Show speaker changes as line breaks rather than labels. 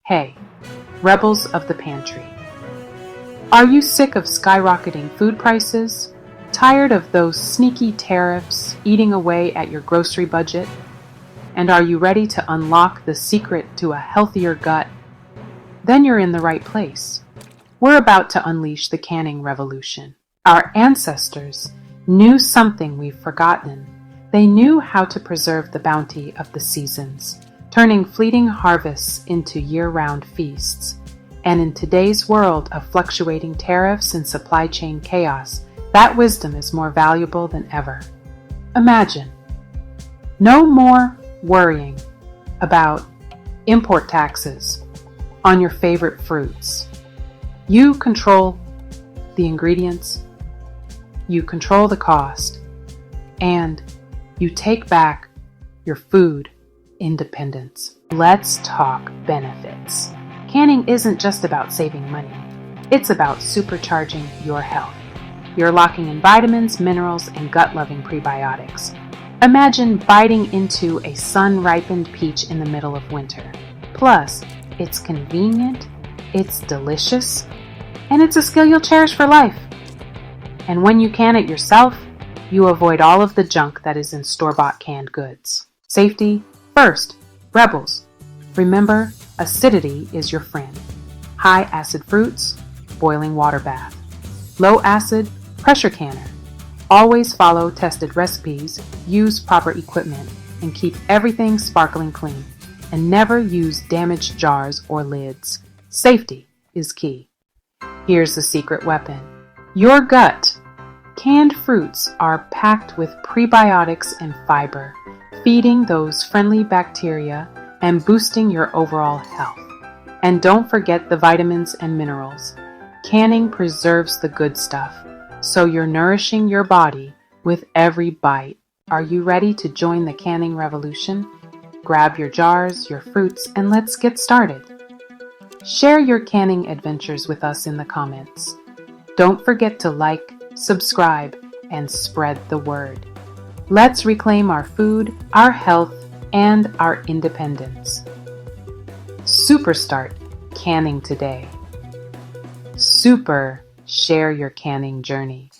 Hey, rebels of the pantry. Are you sick of skyrocketing food prices? Tired of those sneaky tariffs eating away at your grocery budget? And are you ready to unlock the secret to a healthier gut? Then you're in the right place. We're about to unleash the canning revolution. Our ancestors knew something we've forgotten. They knew how to preserve the bounty of the seasons, turning fleeting harvests into year-round feasts. And in today's world of fluctuating tariffs and supply chain chaos, that wisdom is more valuable than ever. Imagine no more worrying about import taxes on your favorite fruits. You control the ingredients, you control the cost, and you take back your food independence. Let's talk benefits. Canning isn't just about saving money. It's about supercharging your health. You're locking in vitamins, minerals, and gut-loving prebiotics. Imagine biting into a sun-ripened peach in the middle of winter. Plus, it's convenient, it's delicious, and it's a skill you'll cherish for life. And when you can it yourself, you avoid all of the junk that is in store-bought canned goods. Safety first. Rebels. Remember, acidity is your friend. High acid fruits, boiling water bath. Low acid, pressure canner. Always follow tested recipes, use proper equipment, and keep everything sparkling clean. And never use damaged jars or lids. Safety is key. Here's the secret weapon. Your gut. Canned fruits are packed with prebiotics and fiber, feeding those friendly bacteria and boosting your overall health. And don't forget the vitamins and minerals. Canning preserves the good stuff, so you're nourishing your body with every bite. Are you ready to join the canning revolution? Grab your jars, your fruits, and let's get started. Share your canning adventures with us in the comments. Don't forget to like, subscribe, and spread the word. Let's reclaim our food, our health, and our independence. Superstart canning today. Super share your canning journey.